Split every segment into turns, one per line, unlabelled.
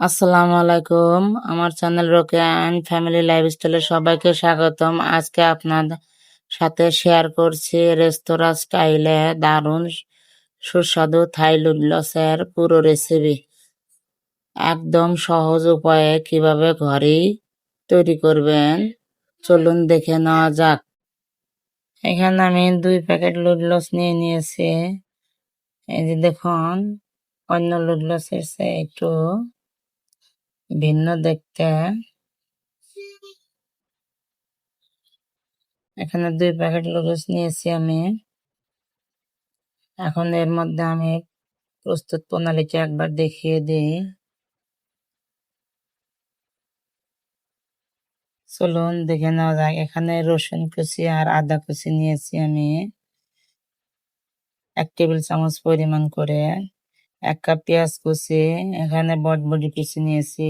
আসসালামু আলাইকুম। আমার চ্যানেল রোকেয়া অ্যান্ড ফ্যামিলি লাইফস্টাইলে সবাইকে স্বাগতম। আজকে আপনাদের সাথে শেয়ার করছি রেস্তোরাঁ স্টাইলে দারুণ সুস্বাদু থাই নুডলসের পুরো রেসিপি। একদম সহজ উপায়ে কিভাবে ঘরেই তৈরি করবেন চলুন দেখে নেওয়া যাক। এখানে আমি 2 প্যাকেট নুডলস নিয়ে নিয়েছি। এই যে দেখুন, অন্য নুডলসের চেয়ে একটু ভিন্ন দেখতে। এখানে 2 প্যাকেট নুডলস নিয়েছি আমি। এখন এর মধ্যে আমি প্রস্তুত প্রণালীটা একবার দেখিয়ে দিই। চলুন দেখে নেওয়া যাক। এখানে রসুন কুচি আর আদা কুচি নিয়েছি আমি 1 টেবিল চামচ পরিমাণ করে। 1 কাপ পেঁয়াজ কুচি, এখানে বটবটি কুচি নিয়েছি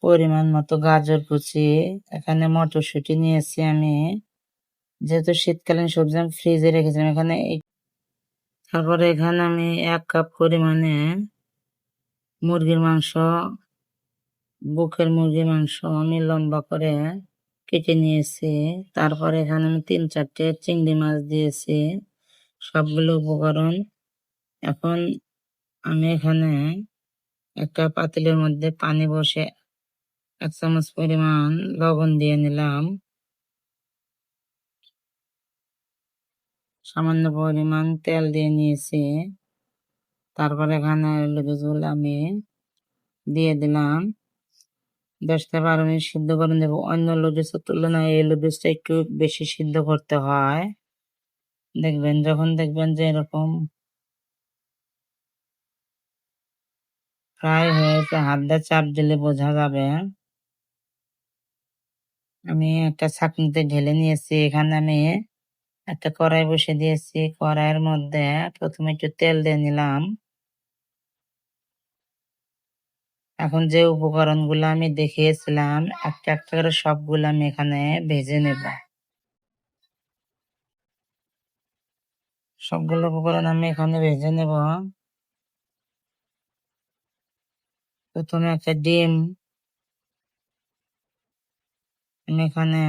পরিমাণ মতো, গাজর কুচি, এখানে মটরশুঁটি নিয়েছি আমি, যেহেতু শীতকালীন সবজি আমি ফ্রিজে রেখেছিলাম এখানে। তারপরে এখানে আমি 1 কাপ পরিমাণে মুরগির মাংস, বুকের মুরগির মাংস আমি লম্বা করে কেটে নিয়েছি। তারপরে এখানে আমি 3-4টে চিংড়ি মাছ দিয়েছি, সবগুলো উপকরণ। এখন আমি এখানে একটা পাতিলের মধ্যে পানি বসে 1 চামচ পরিমাণ লবণ দিয়ে নিলাম, সামান্য পরিমাণ তেল দিয়ে নিয়েছি। তারপরে এখানে লেবুগুলো আমি দিয়ে দিলাম। 10 থেকে 12 মিনিট সিদ্ধ করে নেব। অন্য নুডলসের তুলনায় এই নুডলসটা একটু বেশি সিদ্ধ করতে হয়। দেখবেন, যখন দেখবেন যে এরকম ফ্রাই হয়েছে, হাত দিয়ে চাপ দিলে বোঝা যাবে। আমি একটা ছাঁকনিতে ঢেলে নিয়েছি। এখানে আমি একটা কড়াই বসিয়ে দিয়েছি। কড়াইয়ের মধ্যে প্রথমে একটু তেল দিয়ে নিলাম। এখন যে উপকরণগুলো আমি দেখিয়েছিলাম একটা একটা করে সবগুলো আমি এখানে ভেজে নেব। সবগুলো উপকরণ আমি এখানে ভেজে নেব। প্রথমে একটা ডিম আমি এখানে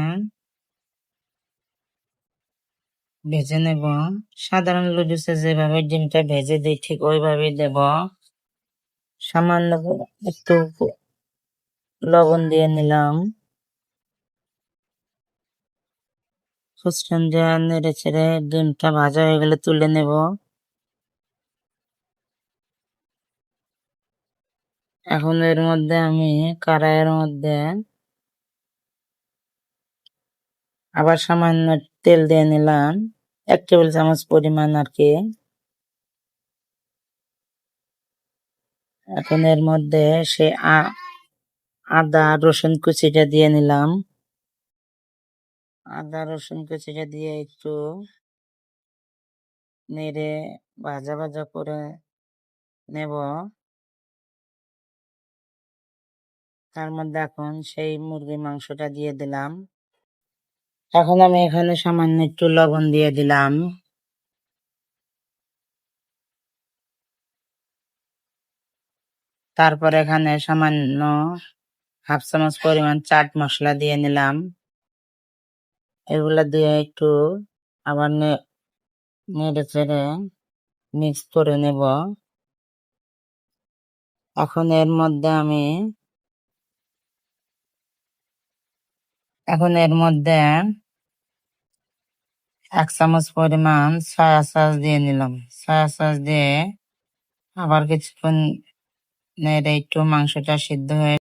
ভেজে নেব। সাধারণ নুডলসে যেভাবে ডিমটা ভেজে দিই ঠিক ওইভাবেই দেব। সামান্য একটু লবণ দিয়ে নিলাম। ফুসকান দিয়ে নেড়ে চেড়ে ডিমটা ভাজা হয়ে গেলে তুলে নেব। এখন এর মধ্যে আমি কড়াইয়ের মধ্যে আবার সামান্য তেল দিয়ে নিলাম, 1 টেবিল চামচ পরিমাণ আর কি। এখন এর মধ্যে সে আদা রসুন কুচিটা দিয়ে নিলাম। আদা রসুন কুচিটা দিয়ে একটু নেড়ে ভাজা ভাজা করে নেব। তার মধ্যে এখন সেই মুরগির মাংসটা দিয়ে দিলাম। এখন আমি এখানে সামান্য একটু লবণ দিয়ে দিলাম। তারপর এখানে সামান্য 1/2 চামচ পরিমাণ চাট মশলা দিয়ে নিলাম। এগুলা দিয়ে একটু আবার নেড়ে চেড়ে মিক্স করে নেব। এখন এর মধ্যে আমি 1 চামচ পরিমাণ সয়া সস দিয়ে নিলাম। সয়া সস দিয়ে আবার কিছুক্ষণ নেড়ে একটু মাংসটা সিদ্ধ হয়ে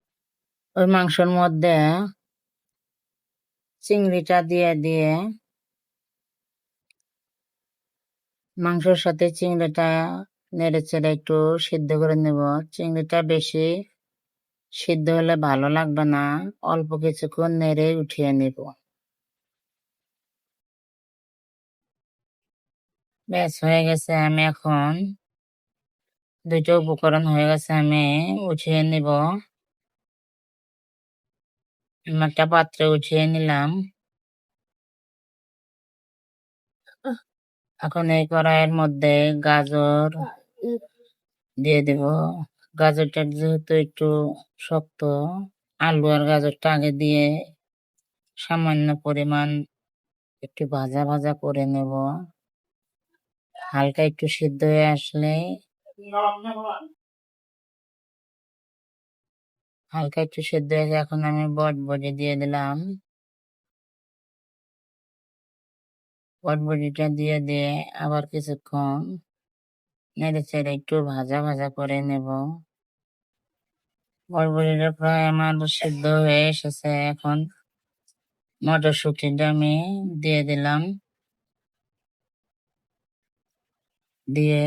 ওই মাংসের মধ্যে চিংড়িটা দিয়ে মাংসের সাথে চিংড়িটা নেড়ে চেড়ে একটু সিদ্ধ করে নেব। চিংড়িটা বেশি সিদ্ধ হলে ভালো লাগবে না, অল্প কিছুক্ষণ নেড়ে উঠিয়ে নেব। ব্যাস হয়ে গেছে। আমি এখন 2টো উপকরণ হয়ে গেছে, আমি উঠিয়ে নিব। একটা পাত্রে উঠিয়ে নিলাম। এখন এই কড়াইয়ের মধ্যে গাজর দিয়ে দেব, গাজরটা যেহেতু একটু শক্ত, আলু আর গাজরটা আগে দিয়ে সামান্য পরিমাণ একটু ভাজা ভাজা করে নেব। হালকা একটু সিদ্ধ হয়ে আসলে এখন আমি বটবটি দিয়ে দিলাম। বটবটিটা দিয়ে আবার কিছুক্ষণ নেড়ে চেড়ে একটু ভাজা ভাজা করে নেব। বটবটিটা প্রায় আমার সিদ্ধ হয়ে এসেছে। এখন মটরশুঁটিটা আমি দিয়ে দিলাম। দিয়ে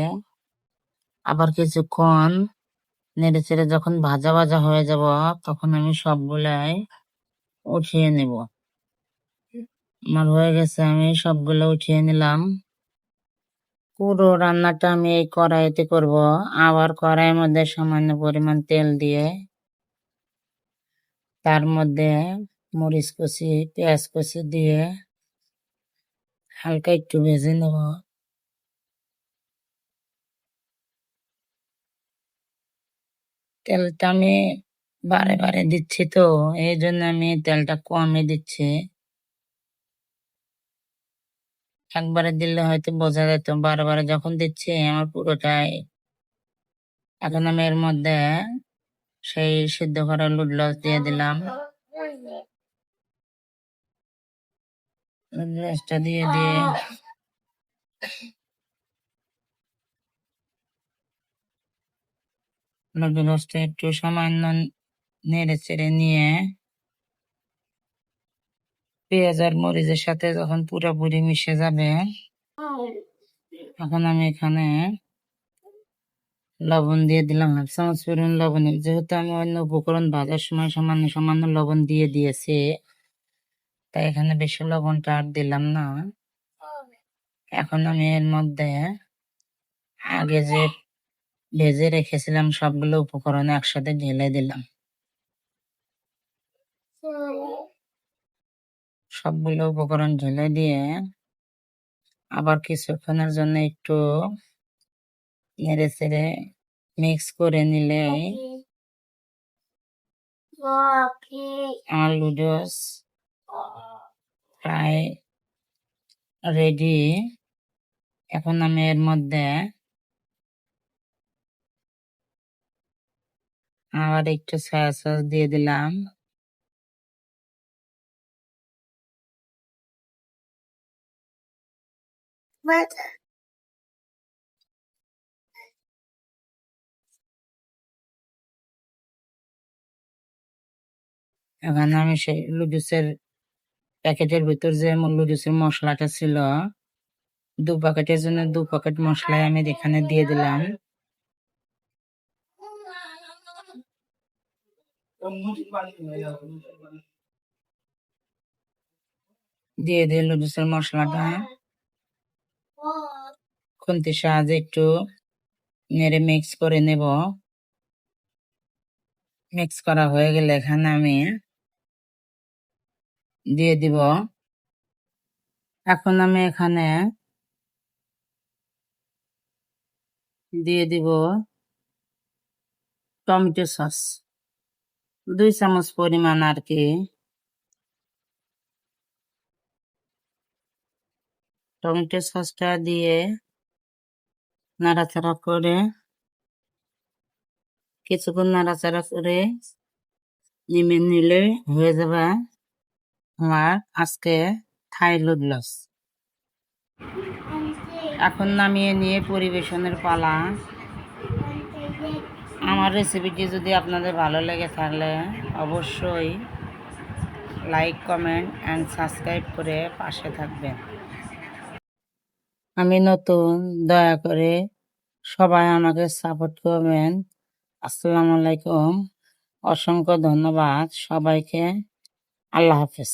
আবার কিছুক্ষণ নেড়ে চেড়ে যখন ভাজা ভাজা হয়ে যাব তখন আমি সবগুলাই উঠিয়ে নেব। আমার হয়ে গেছে, আমি সবগুলো উঠিয়ে নিলাম। পুরো রান্নাটা আমি এই কড়াইতে করব। আবার কড়াইয়ের মধ্যে সামান্য পরিমাণ তেল দিয়ে তার মধ্যে মরিচ কুচি, পেঁয়াজ কুচি দিয়ে হালকা একটু ভেজে নেব। তেলটা আমি বারে বারে দিচ্ছি, তো এই জন্য আমি তেলটা কমই দিচ্ছি। একবারে দিলে হয়তো বোঝা যেত, বারে বারে যখন দিচ্ছি আমার পুরোটাই। এখন আমি এর মধ্যে সেই সিদ্ধ করা নুডলস দিয়ে দিলাম। নুডলসটা দিয়ে নুডলসটা একটু সামান্য নেড়ে চেড়ে নিয়ে পেঁয়াজ আর মরিচের সাথে যখন পুরোপুরি মিশে যাবে এখন আমি এখানে লবণ দিয়ে দিলাম, হাফ চামচ পরিমাণ লবণ। যেহেতু আমি অন্য উপকরণ ভাজার সময় সামান্য সামান্য লবণ দিয়ে দিয়েছি, তাই এখানে বেশি লবণটা আর দিলাম না। এখন আমি এর মধ্যে আগে যে ভেজে রেখেছিলাম সবগুলো উপকরণ একসাথে ঢেলে দিলাম। সবগুলো উপকরণ ঢেলে দিয়ে আবার কিছুক্ষণের জন্য একটু নেড়ে চেড়ে মিক্স করে নিলে আমার নুডলস প্রায় রেডি। এখন আমি এর মধ্যে আবার একটু সয়া সস দিয়ে দিলাম। এখানে আমি সেই লুডুসের প্যাকেটের ভিতর যে লুডুসের মশলাটা ছিল, 2 প্যাকেটের জন্য 2 প্যাকেট মশলাই আমি এখানে দিয়ে দিলাম। দিয়ে দিয়ে লুডুসের মশলাটা খুন্তির সাহায্যে একটু নেড়ে মিক্স করে নেব। মিক্স করা হয়ে গেলে এখানে আমি দিয়ে দিব। এখন আমি এখানে দিয়ে দিব টমেটো সস, 2 চামচ পরিমাণ আর কি। টমেটো সসটা দিয়ে নাড়াচাড়া করে কিছুক্ষণ নাড়াচাড়া করে নিমে নিলে হয়ে যাবে আমার আজকে থাই নুডলস। এখন নামিয়ে নিয়ে পরিবেশনের পালা। আমার রেসিপিটি যদি আপনাদের ভালো লেগে থাকলে অবশ্যই লাইক, কমেন্ট অ্যান্ড সাবস্ক্রাইব করে পাশে থাকবেন। আমি নতুন, দয়া করে সবাই আমাকে সাপোর্ট করবেন। আসসালামু আলাইকুম, অসংখ্য ধন্যবাদ সবাইকে। আল্লাহ হাফেজ।